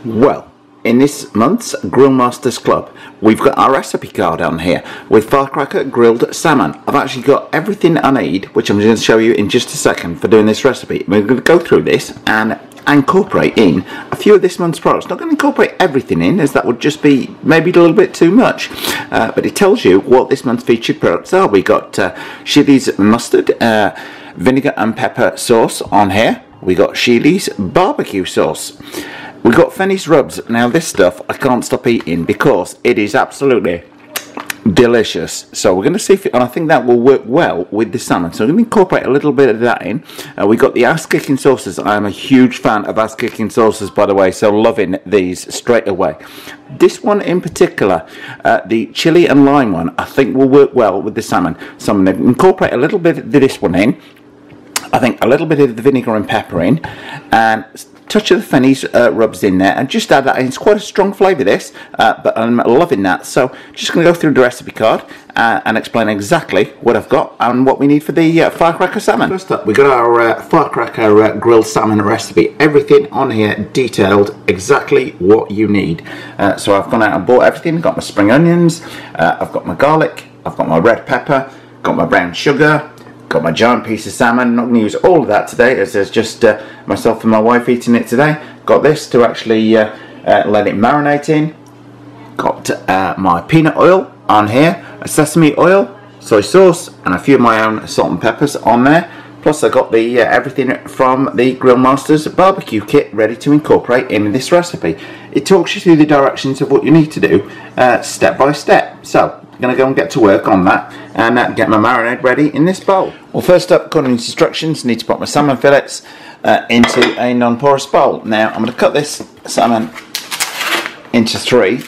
Well, in this month's Grill Masters Club, we've got our recipe card on here with firecracker grilled salmon. I've actually got everything I need, which I'm going to show you in just a second for doing this recipe. We're going to go through this and incorporate in a few of this month's products. Not going to incorporate everything in, as that would just be maybe a little bit too much, but it tells you what this month's featured products are. We got Chili's mustard, vinegar and pepper sauce on here. We got Chili's barbecue sauce. We've got Fenny's rubs. Now this stuff I can't stop eating because it is absolutely delicious. So we're going to see if it, and I think that will work well with the salmon. So I'm going to incorporate a little bit of that in. We got the ass-kicking sauces. I am a huge fan of ass-kicking sauces, by the way, so loving these straight away. This one in particular, the chili and lime one, I think will work well with the salmon. So I'm going to incorporate a little bit of this one in. I think a little bit of the vinegar and pepper in, and touch of the Fenny's rubs in there, and just add that in. It's quite a strong flavour this, but I'm loving that. So just going to go through the recipe card and explain exactly what I've got and what we need for the firecracker salmon. First up, we've got our firecracker grilled salmon recipe. Everything on here detailed exactly what you need. So I've gone out and bought everything. I've got my spring onions, I've got my garlic, I've got my red pepper, got my brown sugar, got my giant piece of salmon. I'm not going to use all of that today, as there's just myself and my wife eating it today. Got this to actually let it marinate in. Got my peanut oil on here, sesame oil, soy sauce, and a few of my own salt and peppers on there. Plus I got the everything from the Grill Masters barbecue kit ready to incorporate in this recipe. It talks you through the directions of what you need to do step by step. So I'm going to go and get to work on that and get my marinade ready in this bowl. Well, first up, according to instructions, I need to put my salmon fillets into a non-porous bowl. Now I'm going to cut this salmon into three.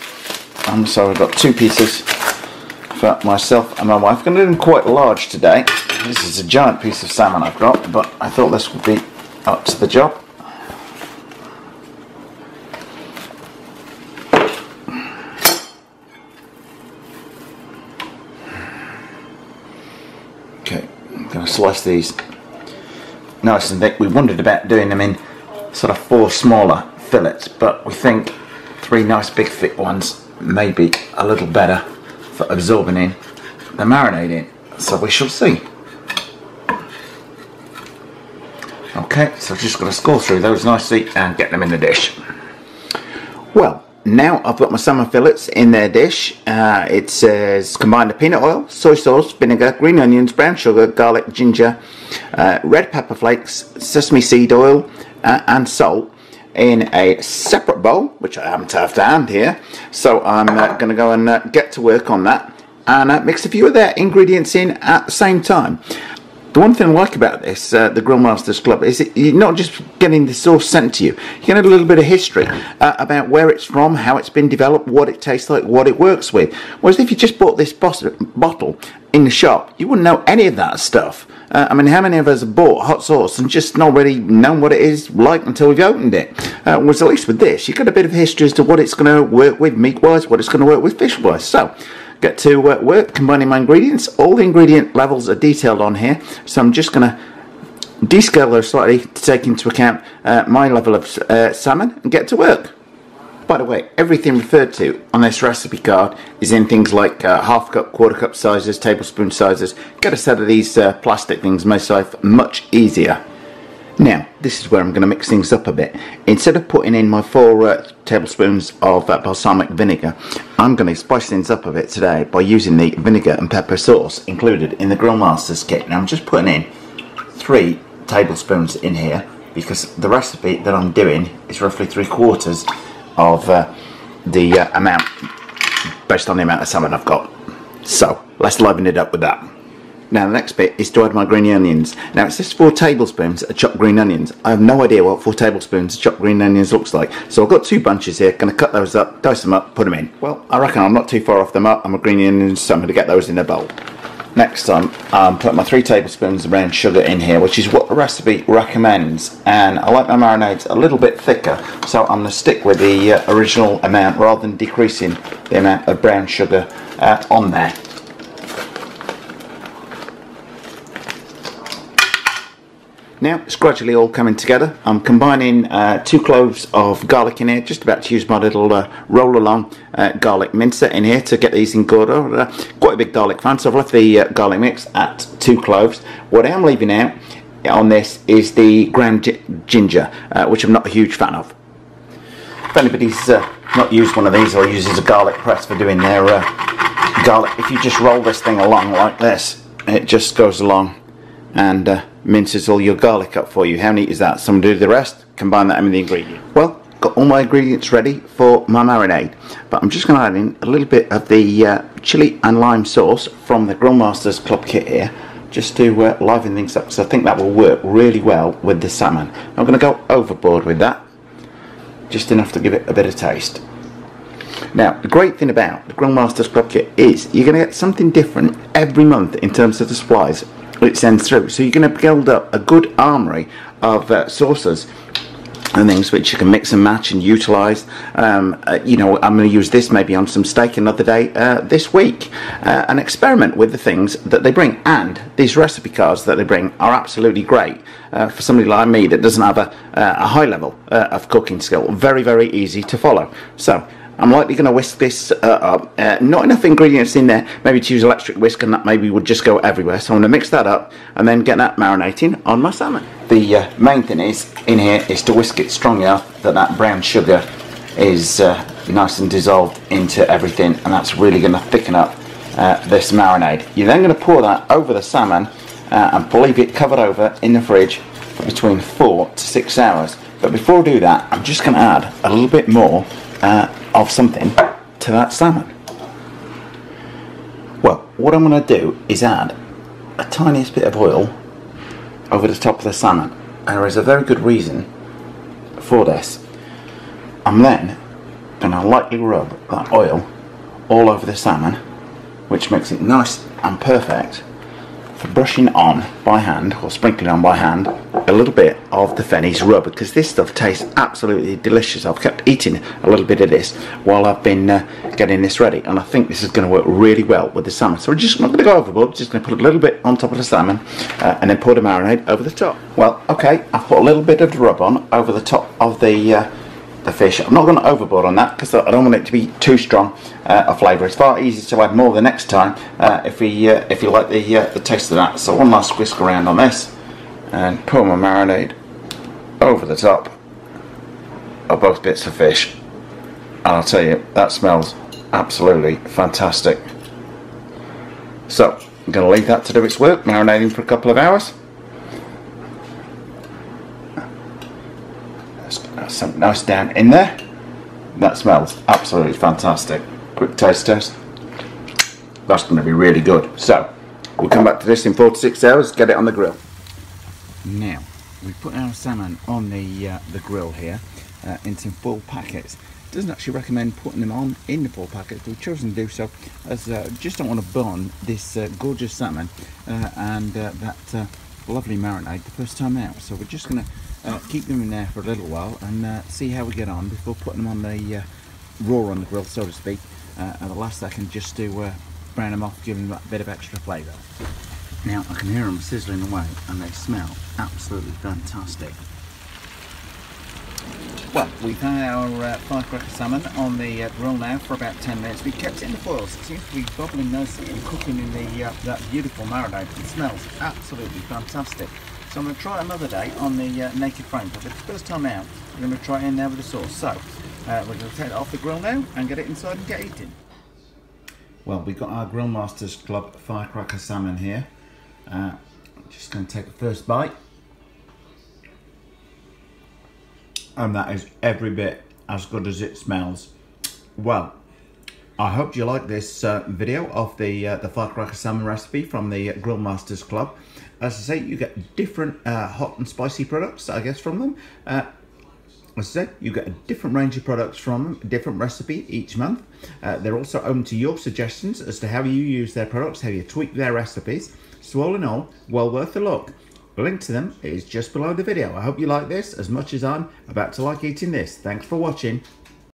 So I've got two pieces for myself and my wife. I'm going to do them quite large today. This is a giant piece of salmon I've got, but I thought this would be up to the job. Okay, I'm going to slice these nice and thick. We wondered about doing them in sort of 4 smaller fillets, but we think 3 nice big thick ones may be a little better for absorbing in the marinade in. So we shall see. Okay, so just going to score through those nicely and get them in the dish. Well, now I've got my salmon fillets in their dish. It says combine the peanut oil, soy sauce, vinegar, green onions, brown sugar, garlic, ginger, red pepper flakes, sesame seed oil, and salt in a separate bowl, which I happen to have to hand here. So I'm going to go and get to work on that and mix a few of their ingredients in at the same time. The one thing I like about this, the Grill Masters Club, is you're not just getting the sauce sent to you. You get a little bit of history about where it's from, how it's been developed, what it tastes like, what it works with. Whereas if you just bought this bottle in the shop, you wouldn't know any of that stuff. I mean, how many of us have bought hot sauce and just not really known what it is like until we've opened it? Whereas at least with this, you've got a bit of history as to what it's going to work with meat-wise, what it's going to work with fish-wise. So, get to work combining my ingredients. All the ingredient levels are detailed on here, so I'm just going to descale those slightly to take into account my level of salmon and get to work. By the way, everything referred to on this recipe card is in things like half cup, quarter cup sizes, tablespoon sizes. Get a set of these plastic things makes life much easier. Now, this is where I'm going to mix things up a bit. Instead of putting in my 4 tablespoons of balsamic vinegar, I'm going to spice things up a bit today by using the vinegar and pepper sauce included in the Grill Masters kit. Now I'm just putting in 3 tablespoons in here because the recipe that I'm doing is roughly 3/4 of the amount based on the amount of salmon I've got. So let's liven it up with that. Now the next bit is to add my green onions. Now it says 4 tablespoons of chopped green onions. I have no idea what 4 tablespoons of chopped green onions looks like. So I've got 2 bunches here, going to cut those up, dice them up, put them in. Well, I reckon I'm not too far off the mark on my green onions, so I'm going to get those in a bowl. Next I'm put my 3 tablespoons of brown sugar in here, which is what the recipe recommends. And I like my marinades a little bit thicker, so I'm going to stick with the original amount rather than decreasing the amount of brown sugar on there. Now it's gradually all coming together. I'm combining 2 cloves of garlic in here, just about to use my little roll along garlic mincer in here to get these in good order. Quite a big garlic fan, so I've left the garlic mix at 2 cloves. What I am leaving out on this is the ground ginger, which I'm not a huge fan of. If anybody's not used one of these or uses a garlic press for doing their garlic, if you just roll this thing along like this, it just goes along and minces all your garlic up for you. How neat is that? Someone do the rest, combine that in with the ingredient. Well, got all my ingredients ready for my marinade, but I'm just going to add in a little bit of the chili and lime sauce from the Grill Masters Club kit here, just to liven things up, so I think that will work really well with the salmon. I'm going to go overboard with that, just enough to give it a bit of taste. Now, the great thing about the Grill Masters Club kit is you're going to get something different every month in terms of the supplies it sends through. So you're going to build up a good armoury of sauces and things which you can mix and match and utilise. You know, I'm going to use this maybe on some steak another day this week, and experiment with the things that they bring. And these recipe cards that they bring are absolutely great for somebody like me that doesn't have a high level of cooking skill. Very, very easy to follow. So I'm likely going to whisk this up. Not enough ingredients in there maybe to use electric whisk, and that maybe would just go everywhere. So I'm going to mix that up and then get that marinating on my salmon. The main thing is in here is to whisk it strong enough that that brown sugar is nice and dissolved into everything, and that's really going to thicken up this marinade. You're then going to pour that over the salmon and leave it covered over in the fridge for between 4 to 6 hours. But before I do that, I'm just going to add a little bit more of something to that salmon. Well, what I'm going to do is add a tiniest bit of oil over the top of the salmon, and there is a very good reason for this. I'm then going to lightly rub that oil all over the salmon, which makes it nice and perfect for brushing on by hand, or sprinkling on by hand, a little bit of the Fenny's rub, because this stuff tastes absolutely delicious. I've kept eating a little bit of this while I've been getting this ready, and I think this is going to work really well with the salmon. So we're just not going to go overboard, just going to put a little bit on top of the salmon and then pour the marinade over the top. Well, okay, I've put a little bit of the rub on over the top of the fish. I'm not going to overboard on that because I don't want it to be too strong a flavour. It's far easier to add more the next time if you like the taste of that. So one last whisk around on this and pour my marinade over the top of both bits of fish, and I'll tell you, that smells absolutely fantastic. So I'm going to leave that to do its work, marinating for a couple of hours. That's something nice down in there. That smells absolutely fantastic. Quick taste test. That's going to be really good. So we'll come back to this in 4 to 6 hours, get it on the grill. Now we put our salmon on the grill here into full packets. It doesn't actually recommend putting them on in the full packets, but we've chosen to do so as just don't want to burn this gorgeous salmon and that lovely marinade the first time out. So we're just going to keep them in there for a little while and see how we get on before putting them on the raw on the grill, so to speak, at the last second, just to brown them off, give them that bit of extra flavour. Now I can hear them sizzling away and they smell absolutely fantastic. Well, we've had our firecracker salmon on the grill now for about 10 minutes. We've kept it in the foil, so it seems to be bubbling nicely and cooking in the that beautiful marinade. It smells absolutely fantastic. So I'm going to try it another day on the naked frame, but it's the first time out, we're going to try it in there with the sauce. So we're going to take it off the grill now and get it inside and get eating. Well, we've got our Grill Masters Club firecracker salmon here. Just going to take the first bite, and that is every bit as good as it smells. Well, I hope you like this video of the firecracker salmon recipe from the Grill Masters Club. As I say, you get different hot and spicy products, I guess, from them. As I said, you get a different range of products from them, a different recipe each month. They're also open to your suggestions as to how you use their products, how you tweak their recipes. So all in all, well worth a look. The link to them is just below the video. I hope you like this as much as I'm about to like eating this. Thanks for watching.